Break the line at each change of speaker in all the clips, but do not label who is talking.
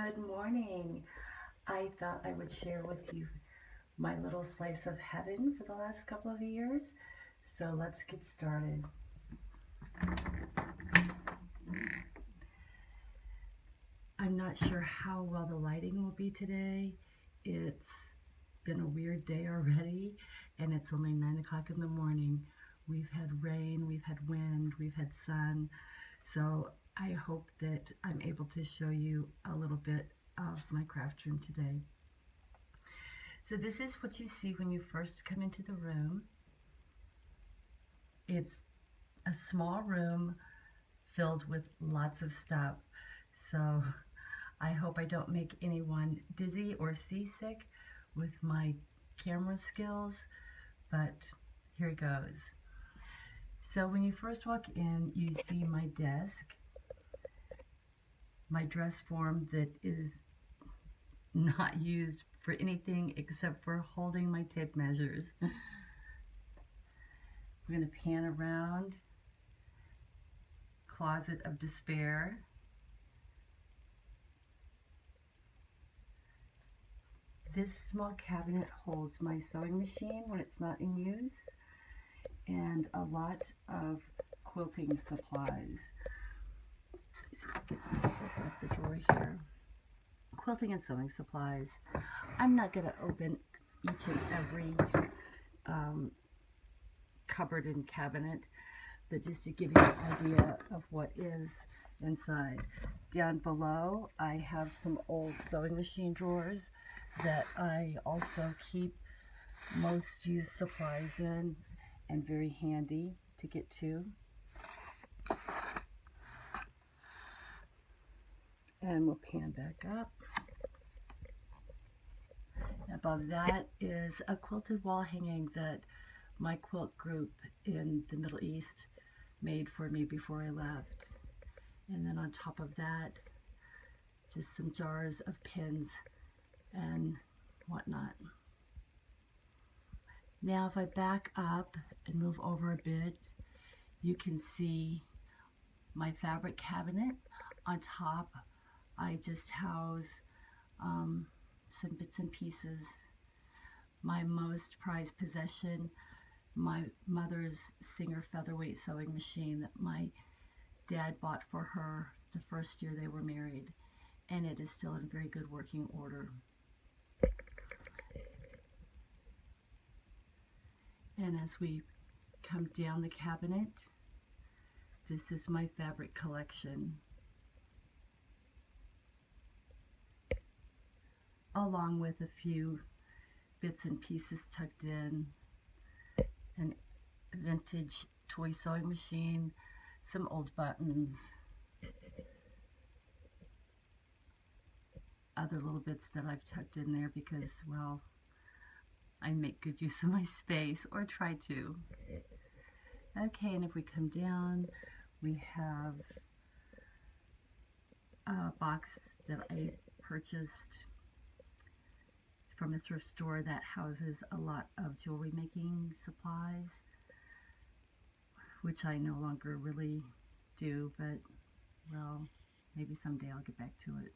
Good morning. I thought I would share with you my little slice of heaven for the last couple of years. So let's get started. I'm not sure how well the lighting will be today. It's been a weird day already, and it's only 9 o'clock in the morning. We've had rain, we've had wind, we've had sun. So I hope that I'm able to show you a little bit of my craft room today. So this is what you see when you first come into the room. It's a small room filled with lots of stuff. So I hope I don't make anyone dizzy or seasick with my camera skills, but here goes. So when you first walk in, you see my desk, my dress form that is not used for anything except for holding my tape measures. We're going to pan around. Closet of despair. This small cabinet holds my sewing machine when it's not in use and a lot of quilting supplies. So I can open up the drawer here. Quilting and sewing supplies. I'm not going to open each and every cupboard and cabinet, but just to give you an idea of what is inside. Down below, I have some old sewing machine drawers that I also keep most used supplies in, and very handy to get to. And we'll pan back up. Above that is a quilted wall hanging that my quilt group in the Middle East made for me before I left. And then on top of that, just some jars of pins and whatnot. Now if I back up and move over a bit, you can see my fabric cabinet. On top, I just house some bits and pieces. My most prized possession, my mother's Singer featherweight sewing machine that my dad bought for her the first year they were married, and it is still in very good working order. And as we come down the cabinet, this is my fabric collection, along with a few bits and pieces tucked in, an vintage toy sewing machine, some old buttons, other little bits that I've tucked in there because, well, I make good use of my space, or try to. Okay, and if we come down, we have a box that I purchased from a thrift store that houses a lot of jewelry making supplies, which I no longer really do, but, well, maybe someday I'll get back to it.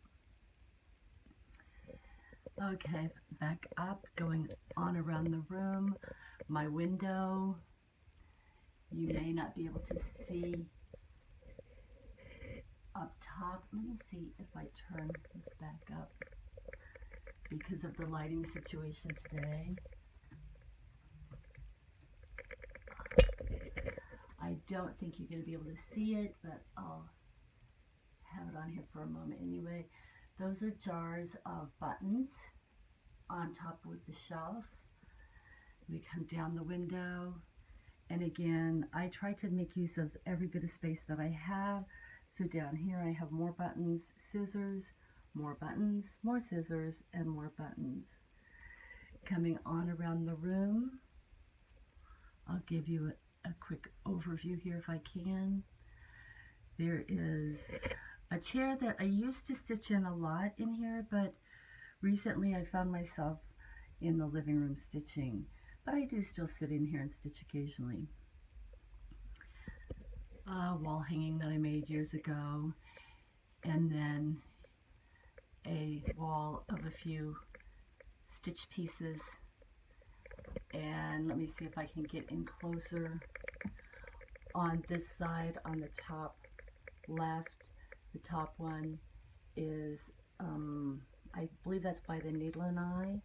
Okay, back up, going on around the room, my window. You may not be able to see up top. Let me see if I turn this back up because of the lighting situation today. I don't think you're going to be able to see it, but I'll have it on here for a moment anyway. Those are jars of buttons on top with the shelf. We come down the window, and again, I try to make use of every bit of space that I have. So down here I have more buttons, scissors, more buttons, more scissors, and more buttons. Coming on around the room, I'll give you a quick overview here if I can. There is a chair that I used to stitch in a lot in here, but recently I found myself in the living room stitching, but I do still sit in here and stitch occasionally. A wall hanging that I made years ago, and then a wall of a few stitch pieces. And let me see if I can get in closer. On this side, on the top left, the top one is, I believe that's by the Needle and I,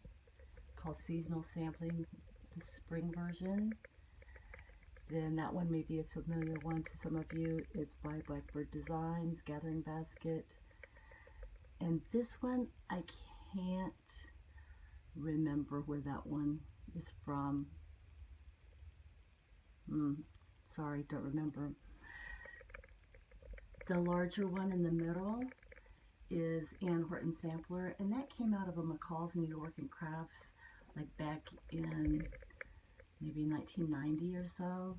called Seasonal Sampling, the spring version. Then that one may be a familiar one to some of you. It's by Blackbird Designs, Gathering Basket. And this one, I can't remember where that one is from. Sorry, don't remember. The larger one in the middle is Ann Horton Sampler, and that came out of a McCall's Needlework and Crafts, like back in maybe 1990 or so.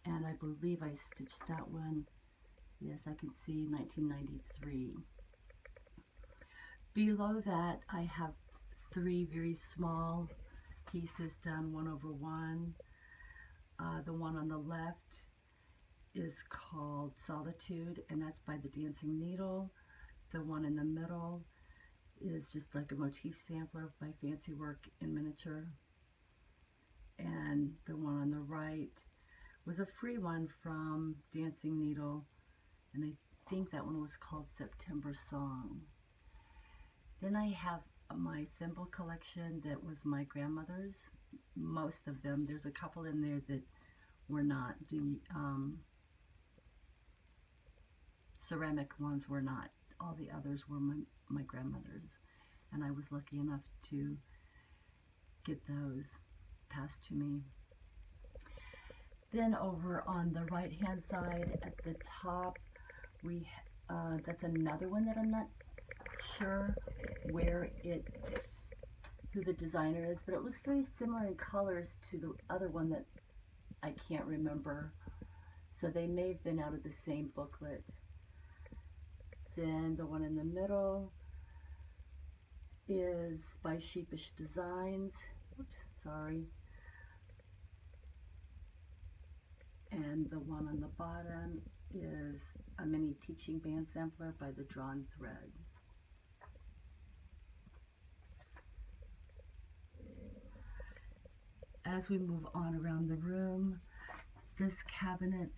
And I believe I stitched that one, yes, I can see 1993. Below that, I have 3 very small pieces done 1/1. The one on the left is called Solitude, and that's by the Dancing Needle. The one in the middle is just like a motif sampler by Fancy Work in Miniature. And the one on the right was a free one from Dancing Needle, and I think that one was called September Song. Then I have my thimble collection that was my grandmother's. Most of them, there's a couple in there that were not. The ceramic ones were not. All the others were my grandmother's, and I was lucky enough to get those passed to me. Then over on the right hand side at the top, we that's another one that I'm not sure who the designer is, but it looks very similar in colors to the other one that I can't remember. So they may have been out of the same booklet. Then the one in the middle is by Sheepish Designs. Oops, sorry. And the one on the bottom is a mini teaching band sampler by the Drawn Thread. As we move on around the room, this cabinet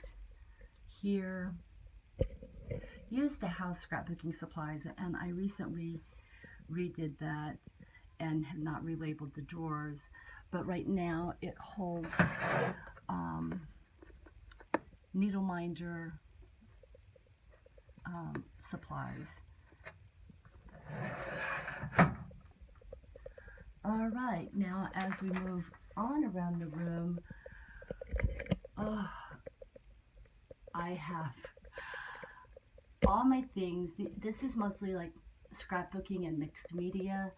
here used to house scrapbooking supplies, and I recently redid that and have not relabeled the drawers, but right now it holds needle minder supplies. All right, now as we move on around the room, I have all my things. This is mostly like scrapbooking and mixed media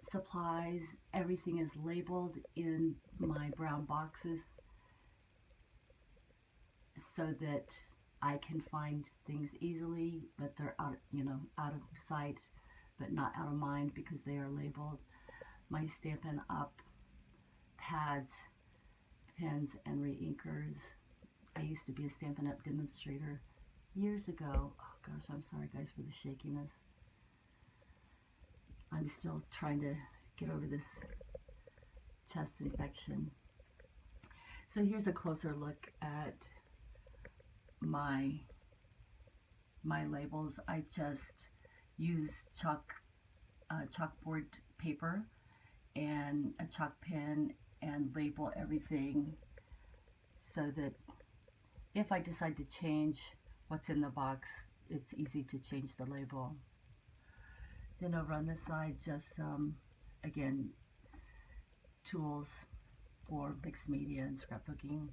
supplies. Everything is labeled in my brown boxes so that I can find things easily, but they're out, out of sight, but not out of mind because they are labeled. My Stampin' Up pads, pens, and re-inkers. I used to be a Stampin' Up demonstrator years ago. Oh gosh, I'm sorry guys for the shakiness. I'm still trying to get over this chest infection. So here's a closer look at my labels. I just use chalkboard paper and a chalk pen and label everything so that if I decide to change what's in the box, it's easy to change the label. Then over on this side, just again, tools for mixed media and scrapbooking.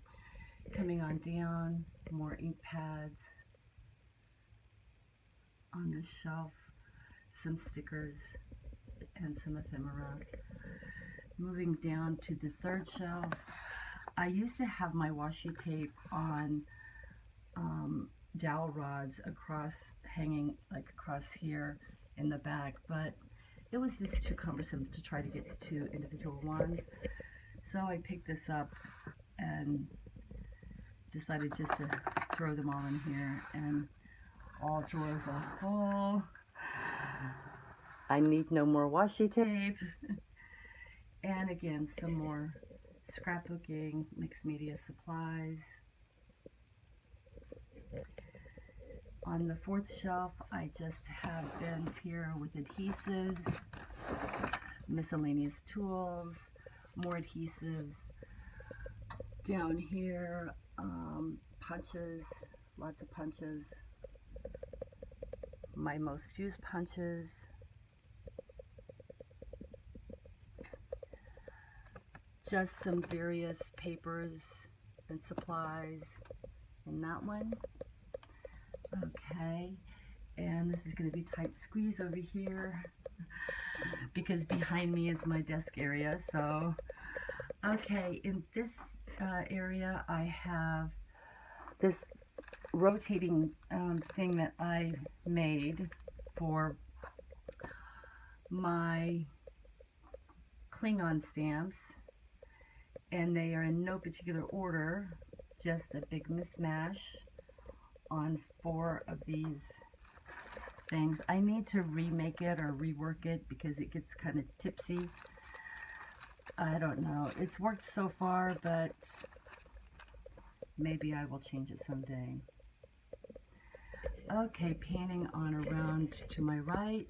Coming on down, more ink pads on this shelf, some stickers, and some ephemera. Moving down to the third shelf, I used to have my washi tape on dowel rods hanging across here in the back, but it was just too cumbersome to try to get to individual ones. So I picked this up and decided just to throw them all in here, and all drawers are full. I need no more washi tape. And again, some more scrapbooking, mixed media supplies. On the fourth shelf, I just have bins here with adhesives, miscellaneous tools, more adhesives. Down here, punches, lots of punches, my most used punches. Just some various papers and supplies in that one. Okay, and this is going to be tight squeeze over here because behind me is my desk area. So, okay, in this area I have this rotating thing that I made for my Klingon stamps, and they are in no particular order, just a big mismatch on 4 of these things. I need to remake it or rework it because it gets kind of tipsy. I don't know. It's worked so far, but maybe I will change it someday. Okay, panning on around to my right.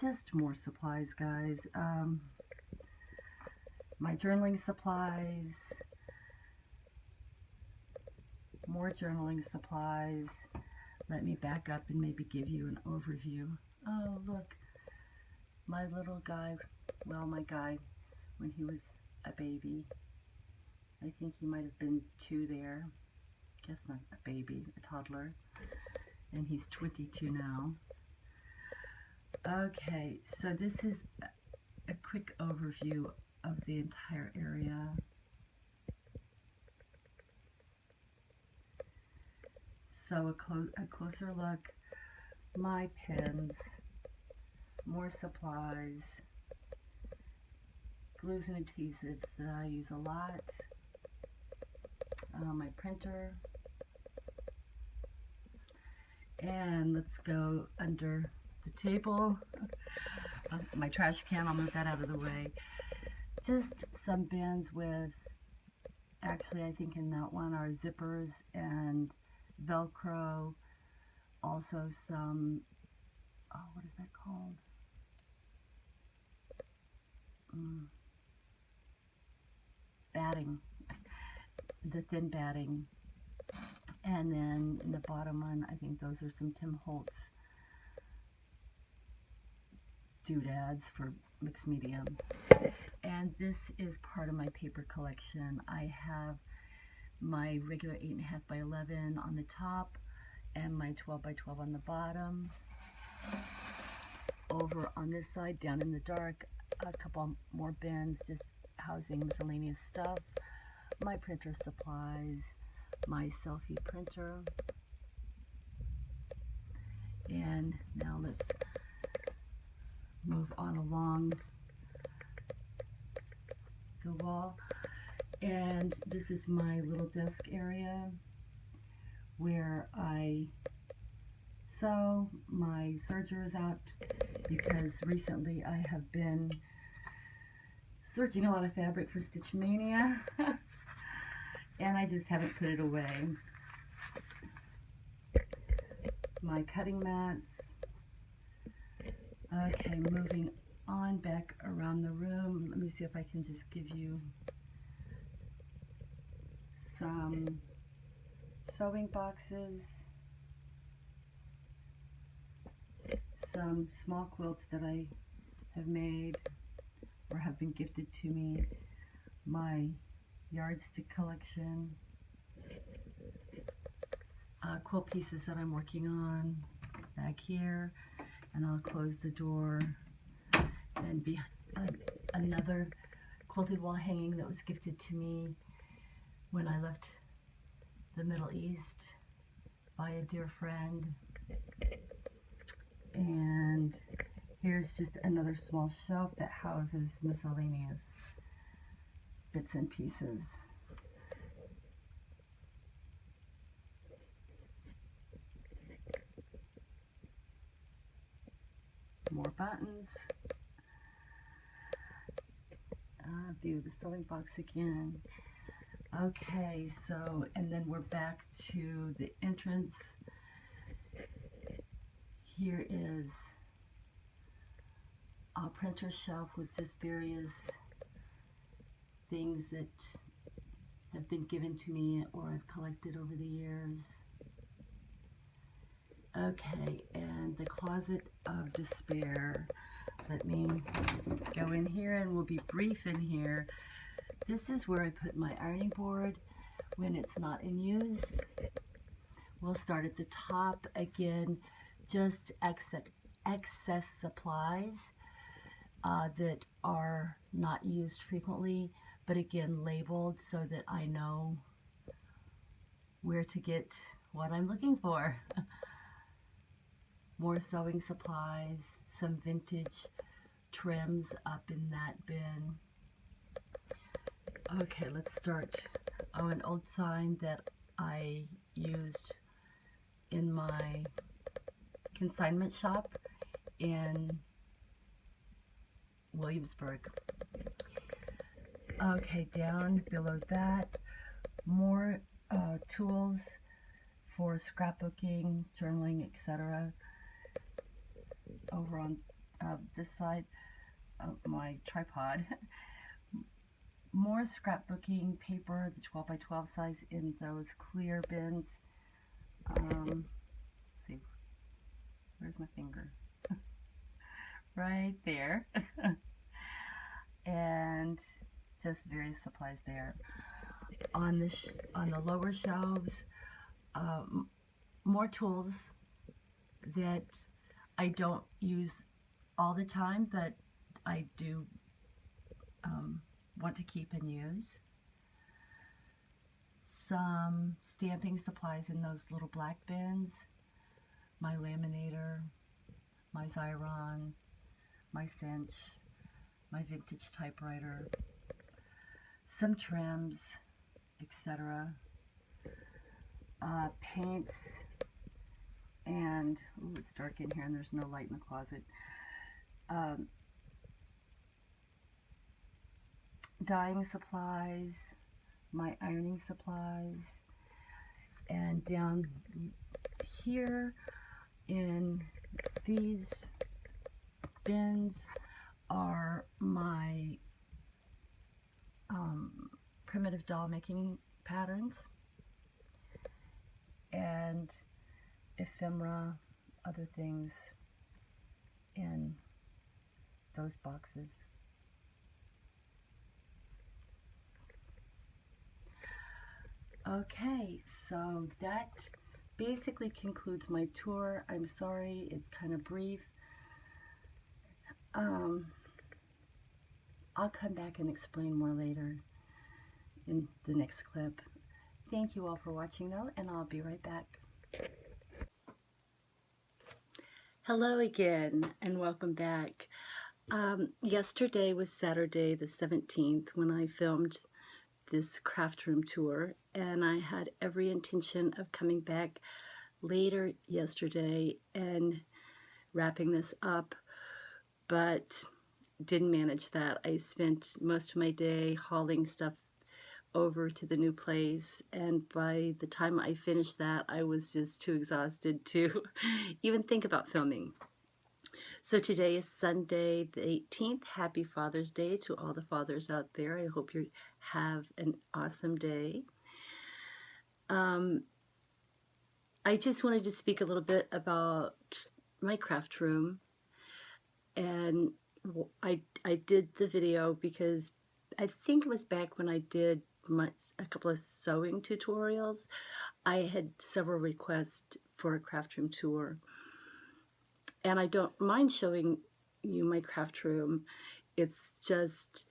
Just more supplies, guys. My journaling supplies. More journaling supplies. Let me back up and maybe give you an overview. Oh, look. My little guy, well, my guy, when he was a baby. I think he might have been 2 there. Guess not a baby, a toddler. And he's 22 now. Okay, so this is a quick overview of the entire area. So a closer look, my pens, more supplies, glues and adhesives that I use a lot, my printer, and let's go under the table, my trash can, I'll move that out of the way. Just some bins with, actually I think in that one are zippers and Velcro, also some, oh, what is that called? Batting, the thin batting. And then in the bottom one, I think those are some Tim Holtz doodads for mixed medium. And this is part of my paper collection. I have my regular 8.5 by 11 on the top and my 12 by 12 on the bottom. Over on this side, down in the dark, a couple more bins just housing miscellaneous stuff. My printer supplies, my selfie printer. And now let's move on along the wall. And this is my little desk area where I sew. My serger is out because recently I have been searching a lot of fabric for Stitch Mania and I just haven't put it away. My cutting mats. Okay, moving on back around the room. Let me see if I can just give you some sewing boxes, some small quilts that I have made or have been gifted to me, my yardstick collection, quilt pieces that I'm working on back here, and I'll close the door, and another quilted wall hanging that was gifted to me when I left the Middle East by a dear friend. And here's just another small shelf that houses miscellaneous bits and pieces. more buttons. View the sewing box again. Okay, so, and then we're back to the entrance. Here is a printer shelf with just various things that have been given to me or I've collected over the years. Okay, and the closet of despair. Let me go in here and we'll be brief in here. This is where I put my ironing board when it's not in use. We'll start at the top again, just excess supplies that are not used frequently, but again labeled so that I know where to get what I'm looking for. More sewing supplies, some vintage trims up in that bin. Okay, let's start. Oh, an old sign that I used in my consignment shop in Williamsburg. Okay, down below that, more tools for scrapbooking, journaling, etc. Over on this side of my tripod. More scrapbooking paper, the 12 by 12 size in those clear bins. Let's see, where's my finger? Right there. And just various supplies there. On the lower shelves, more tools that I don't use all the time, but I do want to keep and use. Some stamping supplies in those little black bins. My laminator, my Xyron, my cinch, my vintage typewriter, some trims, etc. Paints, and ooh, it's dark in here and there's no light in the closet. Dyeing supplies, my ironing supplies, and down here in these bins are my primitive doll making patterns and ephemera, other things in those boxes. Okay, so that basically concludes my tour. I'm sorry, it's kind of brief. I'll come back and explain more later in the next clip. Thank you all for watching though, and I'll be right back. Hello again, and welcome back. Yesterday was Saturday the 17th when I filmed this craft room tour, and I had every intention of coming back later yesterday and wrapping this up, but didn't manage that. I spent most of my day hauling stuff over to the new place, and by the time I finished that, I was just too exhausted to even think about filming. So today is Sunday the 18th. Happy Father's Day to all the fathers out there. I hope you have an awesome day. I just wanted to speak a little bit about my craft room, and I did the video because I think it was back when I did a couple of sewing tutorials. I had several requests for a craft room tour, and I don't mind showing you my craft room. It's just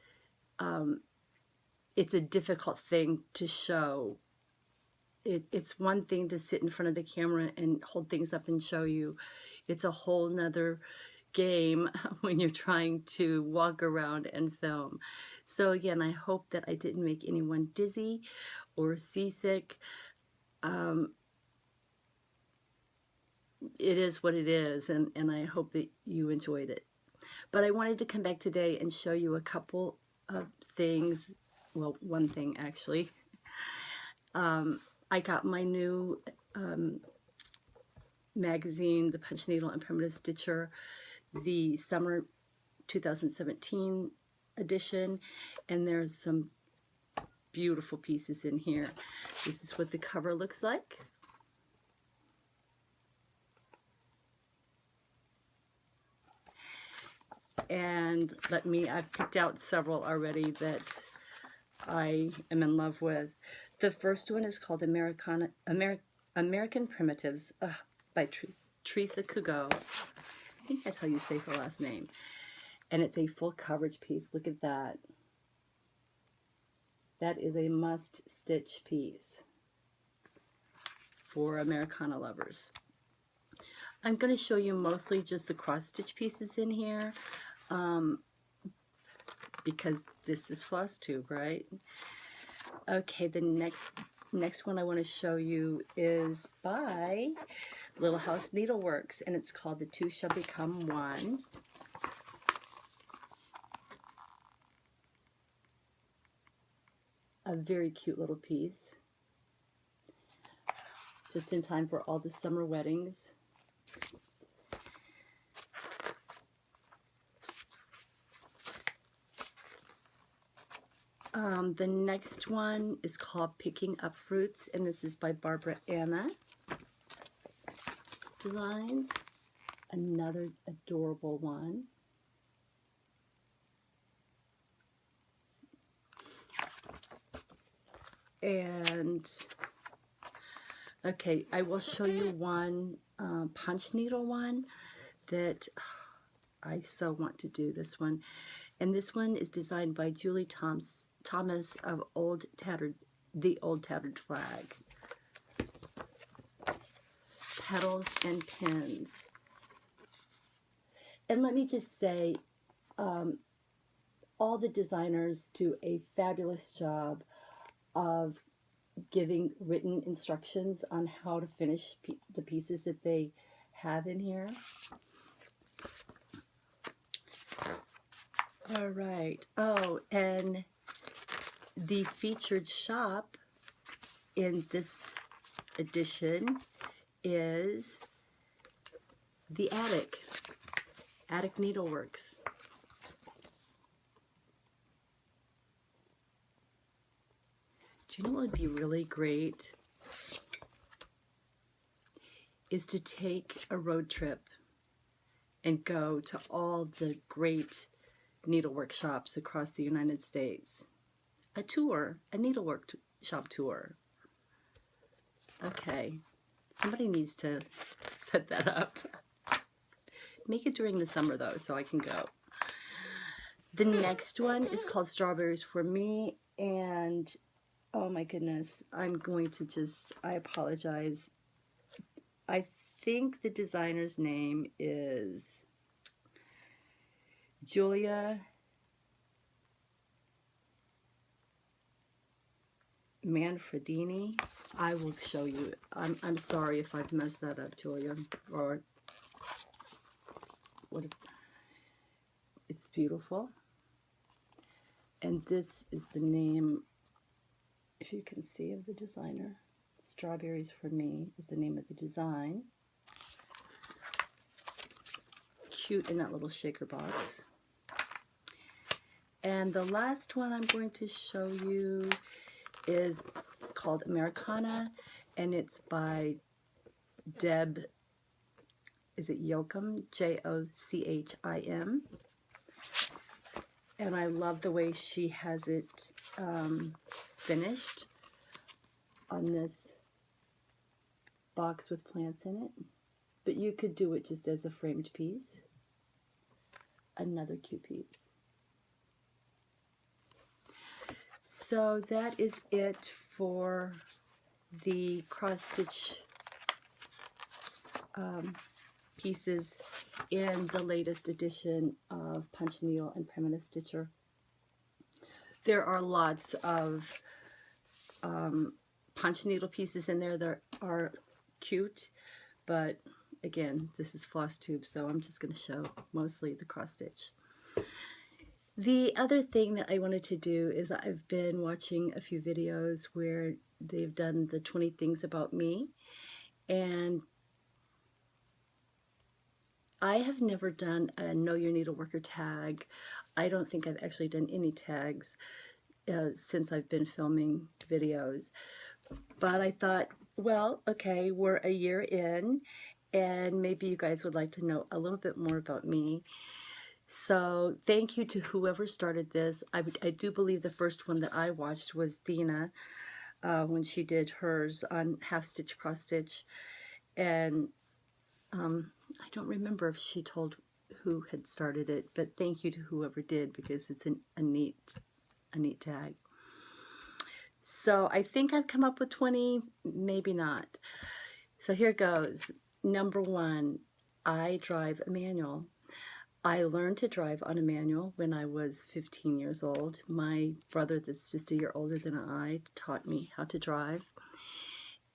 it's a difficult thing to show. It's one thing to sit in front of the camera and hold things up and show you. It's a whole nother game when you're trying to walk around and film. So again, I hope that I didn't make anyone dizzy or seasick. it is what it is, and I hope that you enjoyed it. But I wanted to come back today and show you a couple of things. Well, one thing actually. I got my new magazine, the Punch Needle and Primitive Stitcher, the summer 2017 edition, and there's some beautiful pieces in here. This is what the cover looks like. And I've picked out several already that I am in love with. The first one is called American Primitives by Teresa Kugo. I think that's how you say her last name. And it's a full coverage piece. Look at that. That is a must stitch piece for Americana lovers. I'm going to show you mostly just the cross stitch pieces in here, because this is floss tube, right? Okay, the next one I want to show you is by Little House Needleworks, and it's called The Two Shall Become One. A very cute little piece, just in time for all the summer weddings. The next one is called Picking Up Fruits, and this is by Barbara Anna Designs. Another adorable one. And okay, I will show you one punch needle one that I so want to do this one. And this one is designed by Julie Thomas of The Old Tattered Flag. Petals and pins. And let me just say, all the designers do a fabulous job of giving written instructions on how to finish the pieces that they have in here. All right. Oh, and the featured shop in this edition is the Attic Needleworks. Do you know what would be really great? Is to take a road trip and go to all the great needlework shops across the United States. A tour, a needlework shop tour. Okay, somebody needs to set that up. Make it during the summer though, so I can go. The next one is called Strawberries for Me, and oh my goodness, I'm going to I apologize. I think the designer's name is Julia Manfredini. I will show you. I'm sorry if I've messed that up, Julia. Or what? It's beautiful. And this is the name, if you can see, of the designer. Strawberries for Me is the name of the design. Cute in that little shaker box. And the last one I'm going to show you is called Americana, and it's by Deb, is it Jochim? Jochim. And I love the way she has it finished on this box with plants in it. But you could do it just as a framed piece. Another cute piece. So that is it for the cross-stitch pieces in the latest edition of Punch Needle and Primitive Stitcher. There are lots of punch needle pieces in there that are cute, but again, this is floss tube, so I'm just going to show mostly the cross stitch. The other thing that I wanted to do is I've been watching a few videos where they've done the 20 things about me, and I have never done a Know Your Needleworker tag. I don't think I've actually done any tags since I've been filming videos. But I thought, well, okay, we're a year in, and maybe you guys would like to know a little bit more about me. So thank you to whoever started this. I do believe the first one that I watched was Dina when she did hers on half stitch, cross stitch. And I don't remember if she told who had started it, but thank you to whoever did, because it's a neat tag. So I think I've come up with 20, maybe not. So here goes. Number 1, I drive a manual. I learned to drive on a manual when I was 15 years old. My brother, that's just a year older than I, taught me how to drive.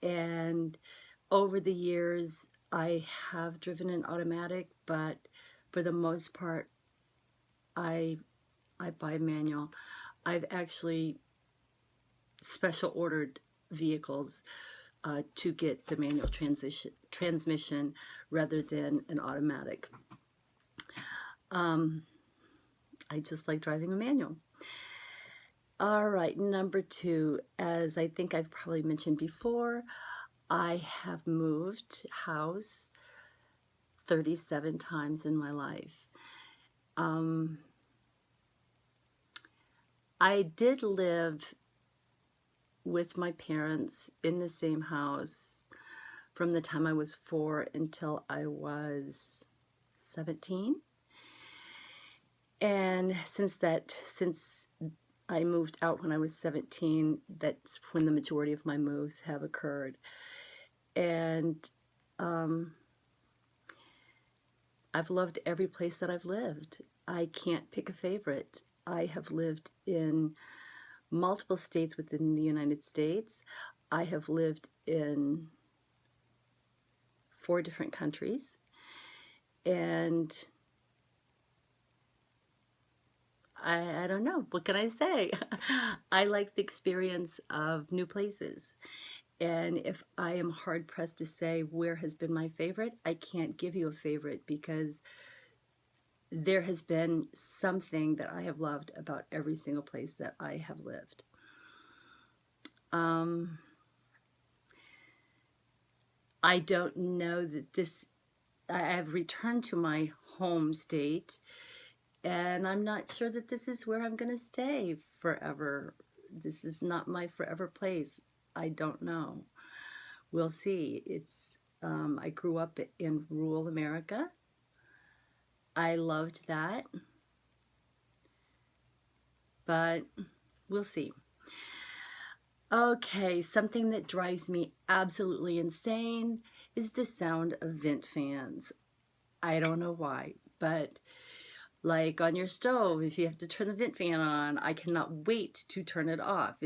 And over the years, I have driven an automatic, but for the most part, I buy manual. I've actually special ordered vehicles to get the manual transmission rather than an automatic. I just like driving a manual. All right, number 2, as I think I've probably mentioned before, I have moved house 37 times in my life. I did live with my parents in the same house from the time I was 4 until I was 17. And since I moved out when I was 17, that's when the majority of my moves have occurred. And I've loved every place that I've lived. I can't pick a favorite. I have lived in multiple states within the United States. I have lived in 4 different countries. And I don't know, what can I say? I like the experience of new places. And if I am hard pressed to say where has been my favorite, I can't give you a favorite, because there has been something that I have loved about every single place that I have lived. I don't know that I have returned to my home state, and I'm not sure that this is where I'm going to stay forever. This is not my forever place. I don't know. We'll see. I grew up in rural America. I loved that. But we'll see. Okay, something that drives me absolutely insane is the sound of vent fans. I don't know why, but like on your stove, if you have to turn the vent fan on, I cannot wait to turn it off.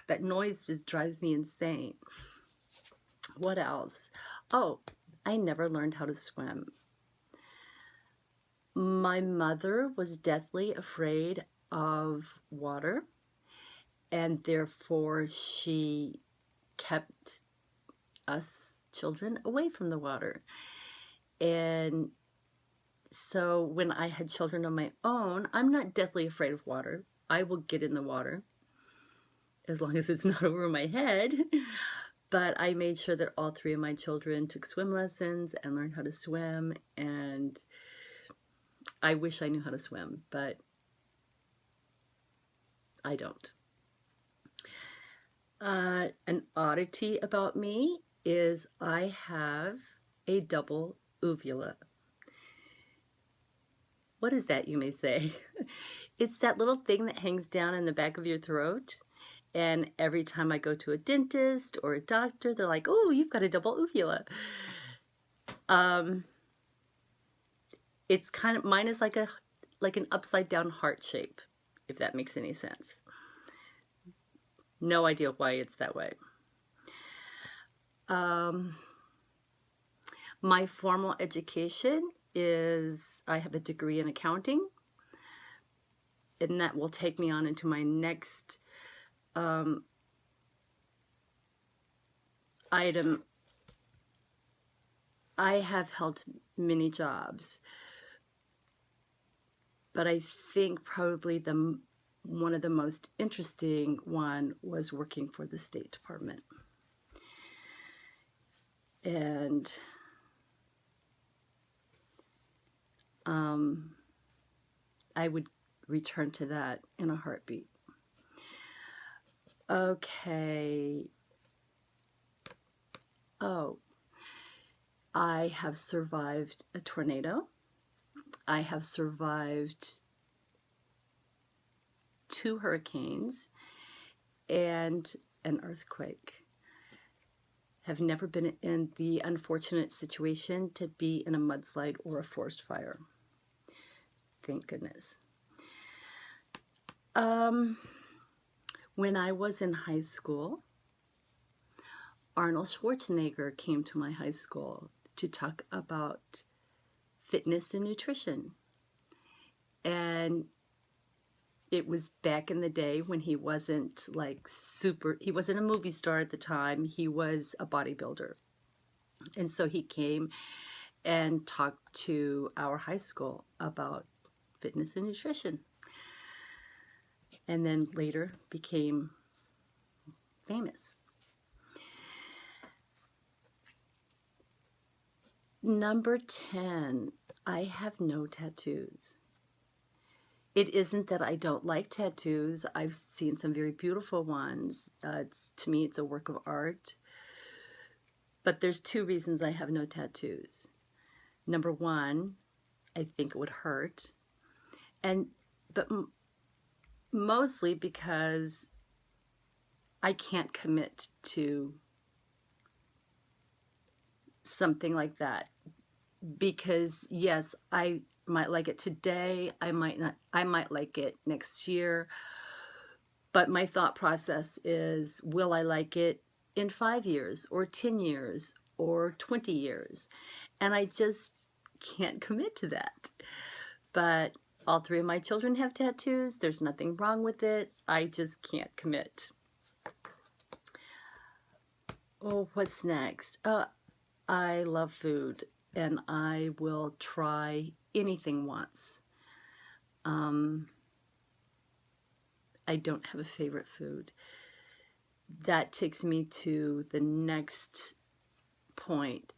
That noise just drives me insane. What else? Oh, I never learned how to swim. My mother was deathly afraid of water, and therefore she kept us children away from the water. And so when I had children on my own, I'm not deathly afraid of water. I will get in the water as long as it's not over my head. But I made sure that all 3 of my children took swim lessons and learned how to swim. And I wish I knew how to swim, but I don't. An oddity about me is I have a double uvula. What is that, you may say? It's that little thing that hangs down in the back of your throat. And every time I go to a dentist or a doctor, they're like, oh, you've got a double uvula. It's kind of, mine is like an upside down heart shape, if that makes any sense. No idea why it's that way. My formal education is, I have a degree in accounting, and that will take me on into my next item. I have held many jobs, but I think probably one of the most interesting one was working for the State Department. And I would return to that in a heartbeat. Okay. Oh, I have survived a tornado. I have survived 2 hurricanes and an earthquake. Have never been in the unfortunate situation to be in a mudslide or a forest fire. Thank goodness. When I was in high school, Arnold Schwarzenegger came to my high school to talk about fitness and nutrition. And it was back in the day when he wasn't like he wasn't a movie star at the time, he was a bodybuilder. And so he came and talked to our high school about fitness and nutrition. And then later became famous. Number 10, I have no tattoos. It isn't that I don't like tattoos. I've seen some very beautiful ones. To me, it's a work of art. But there's 2 reasons I have no tattoos. Number 1, I think it would hurt. But mostly because I can't commit to something like that. Because yes, I might like it today, I might not, I might like it next year, but my thought process is, will I like it in 5 years or 10 years or 20 years? And I just can't commit to that. But all 3 of my children have tattoos. There's nothing wrong with it. I just can't commit. Oh, what's next? I love food, and I will try anything once. I don't have a favorite food. That takes me to the next point.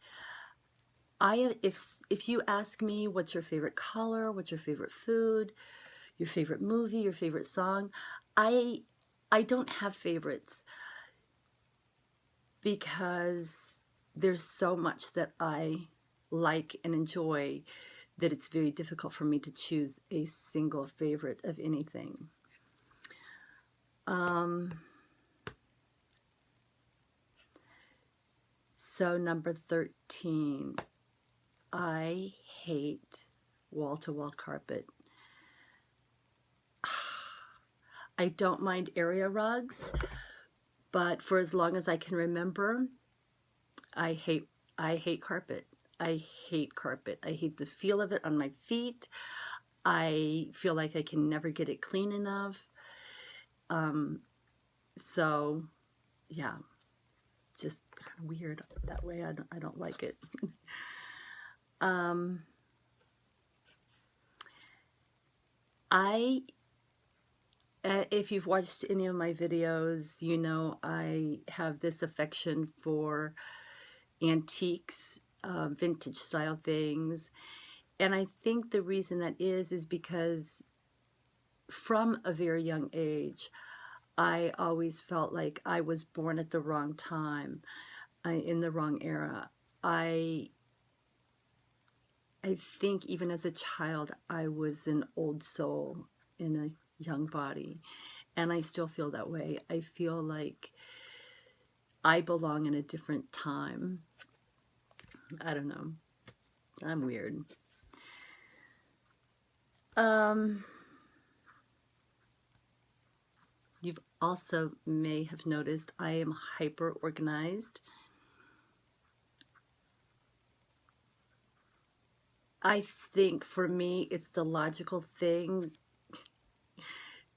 If you ask me what's your favorite color, what's your favorite food, your favorite movie, your favorite song, I don't have favorites, because there's so much that I like and enjoy that it's very difficult for me to choose a single favorite of anything. So number 13, I hate wall-to-wall carpet. I don't mind area rugs, but for as long as I can remember, I hate carpet. I hate carpet. I hate the feel of it on my feet. I feel like I can never get it clean enough. So yeah, just kind of weird that way. I don't like it. If you've watched any of my videos, you know I have this affection for antiques, vintage style things. And I think the reason that is because from a very young age, I always felt like I was born at the wrong time, in the wrong era. I think even as a child, I was an old soul in a young body. And I still feel that way. I feel like I belong in a different time. I don't know. I'm weird. You also may have noticed I am hyper organized.
I think for me, it's the logical thing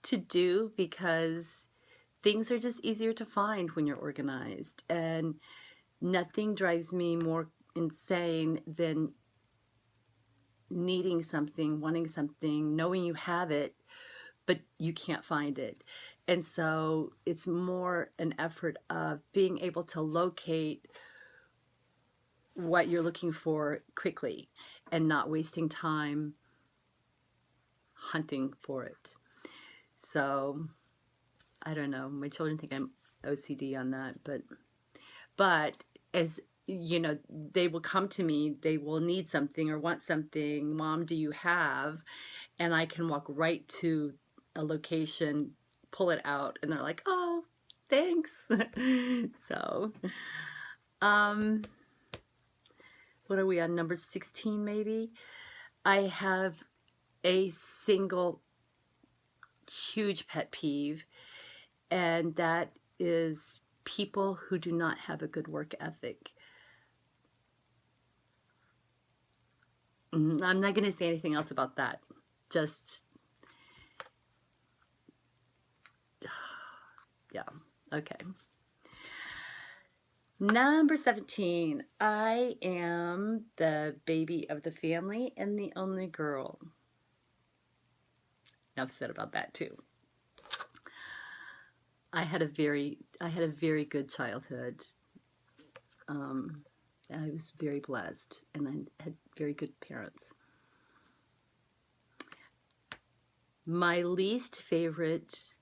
to do because things are just easier to find when you're organized. And nothing drives me more insane than needing something, wanting something, knowing you have it, but you can't find it. And so it's more an effort of being able to locate what you're looking for quickly and not wasting time hunting for it. So I don't know. My children think I'm OCD on that, but as you know, they will come to me, they will need something or want something. Mom, do you have? And I can walk right to a location, pull it out, and they're like, oh, thanks. So, um, what are we on, number 16 maybe? I have a single huge pet peeve, and that is people who do not have a good work ethic. I'm not going to say anything else about that. Just, yeah, okay. Number 17, I am the baby of the family and the only girl. Enough said about that too. I had a very good childhood. I was very blessed, and I had very good parents. My least favorite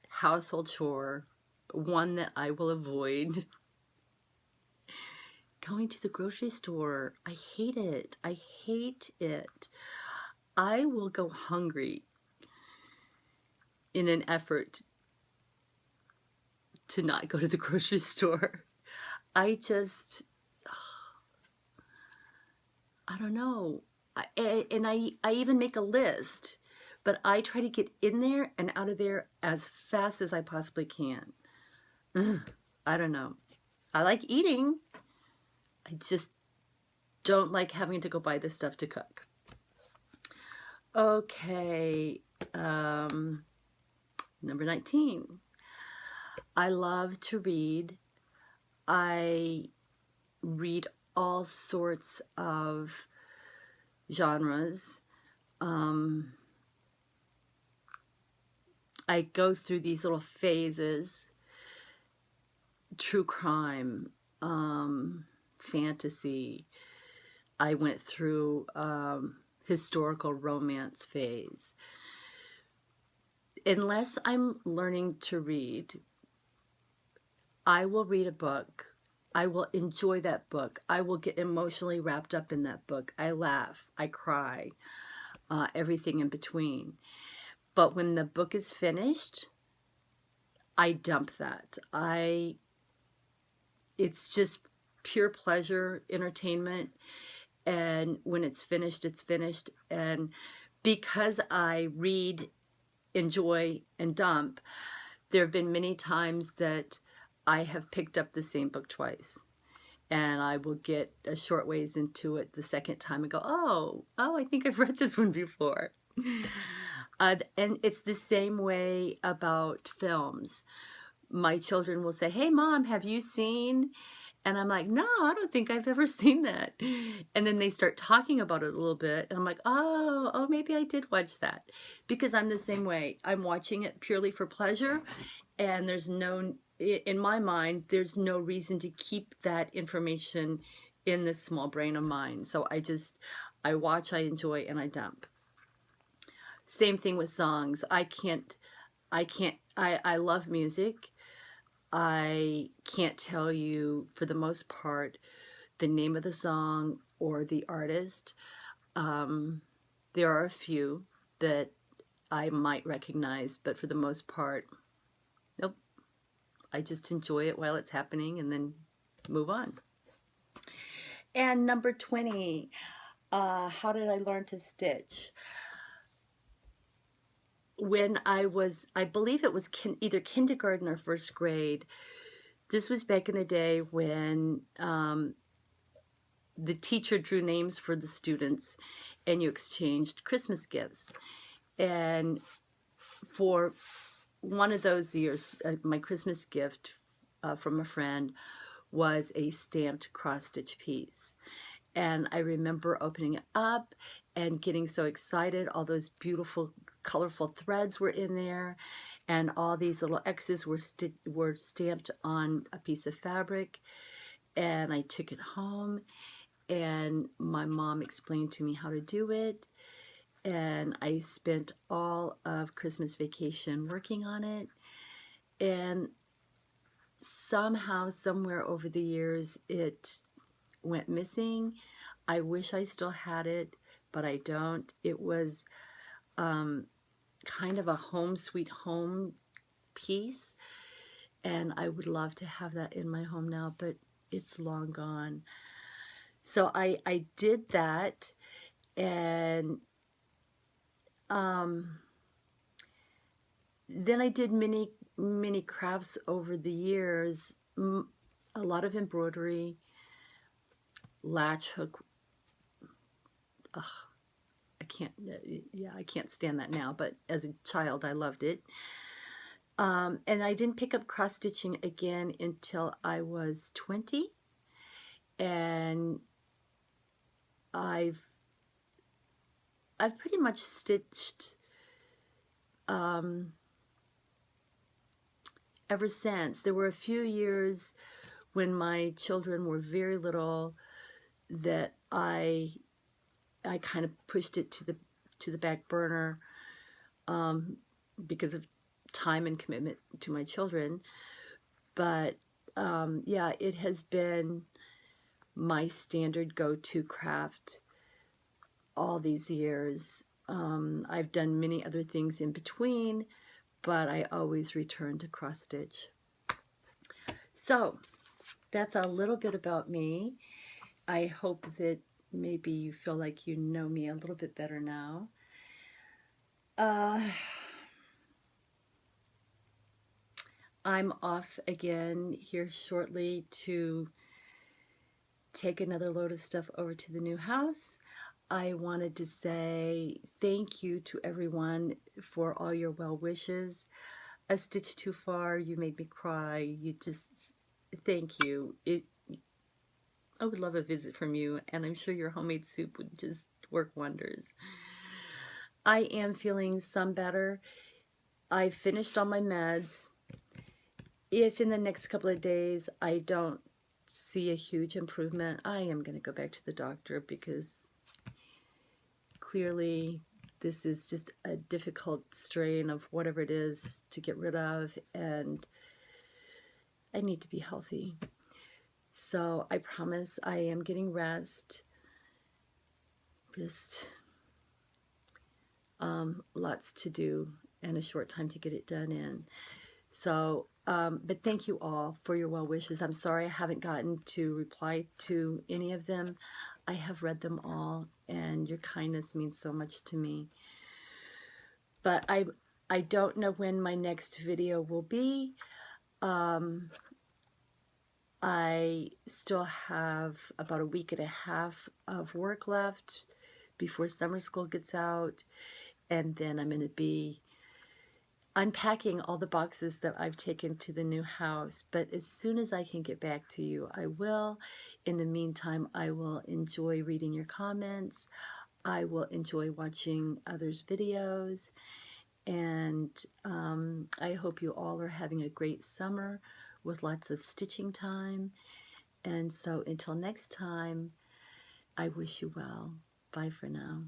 household chore, one that I will avoid, going to the grocery store. I hate it. I hate it. I will go hungry in an effort to not go to the grocery store. I just, I don't know. I even make a list, but I try to get in there and out of there as fast as I possibly can. I don't know. I like eating. I just don't like having to go buy this stuff to cook. Okay, number 19. I love to read. I read all sorts of genres. I go through these little phases: true crime, fantasy. I went through historical romance phase. Unless I'm learning to read, I will read a book. I will enjoy that book. I will get emotionally wrapped up in that book. I laugh, I cry, everything in between. But when the book is finished, I dump that. It's just pure pleasure, entertainment. And when it's finished, it's finished. And because I read, enjoy, and dump, there have been many times that I have picked up the same book twice. And I will get a short ways into it the second time and go, oh, I think I've read this one before. And it's the same way about films. My children will say, hey, Mom, have you seen? And I'm like, no, I don't think I've ever seen that. And then they start talking about it a little bit. And I'm like, oh, maybe I did watch that. Because I'm the same way. I'm watching it purely for pleasure. And in my mind, there's no reason to keep that information in this small brain of mine. So I watch, I enjoy, and I dump. Same thing with songs. I love music. I can't tell you, for the most part, the name of the song or the artist. There are a few that I might recognize, but for the most part, nope. I just enjoy it while it's happening and then move on. And number 20, how did I learn to stitch? When I believe it was either kindergarten or first grade. This was back in the day when the teacher drew names for the students, and you exchanged Christmas gifts. And for one of those years, my Christmas gift from a friend was a stamped cross-stitch piece. And I remember opening it up and getting so excited. All those beautiful, colorful threads were in there, and all these little X's were stamped on a piece of fabric. And I took it home, and my mom explained to me how to do it. And I spent all of Christmas vacation working on it. And somehow, somewhere over the years, it went missing. I wish I still had it, but I don't. It was kind of a home sweet home piece, and I would love to have that in my home now, but it's long gone. So I did that, and then I did many crafts over the years, a lot of embroidery, latch hook. Ugh, I can't stand that now, but as a child I loved it. And I didn't pick up cross stitching again until I was 20, and I've pretty much stitched ever since. There were a few years when my children were very little that I kind of pushed it to the back burner because of time and commitment to my children. But yeah, it has been my standard go-to craft all these years. I've done many other things in between, but I always return to cross stitch. So that's a little bit about me. I hope that maybe you feel like you know me a little bit better now. I'm off again here shortly to take another load of stuff over to the new house. I wanted to say thank you to everyone for all your well wishes. A stitch too far, you made me cry. You just, thank you. I would love a visit from you, and I'm sure your homemade soup would just work wonders. I am feeling some better. I finished all my meds. If in the next couple of days I don't see a huge improvement, I am going to go back to the doctor, because clearly this is just a difficult strain of whatever it is to get rid of, and I need to be healthy. So I promise I am getting rest. Just lots to do and a short time to get it done in. So, but thank you all for your well wishes. I'm sorry I haven't gotten to reply to any of them. I have read them all, and your kindness means so much to me. But I don't know when my next video will be. I still have about a week and a half of work left before summer school gets out, and then I'm going to be unpacking all the boxes that I've taken to the new house. But as soon as I can get back to you, I will. In the meantime, I will enjoy reading your comments. I will enjoy watching others' videos. And I hope you all are having a great summer with lots of stitching time. And so until next time, I wish you well. Bye for now.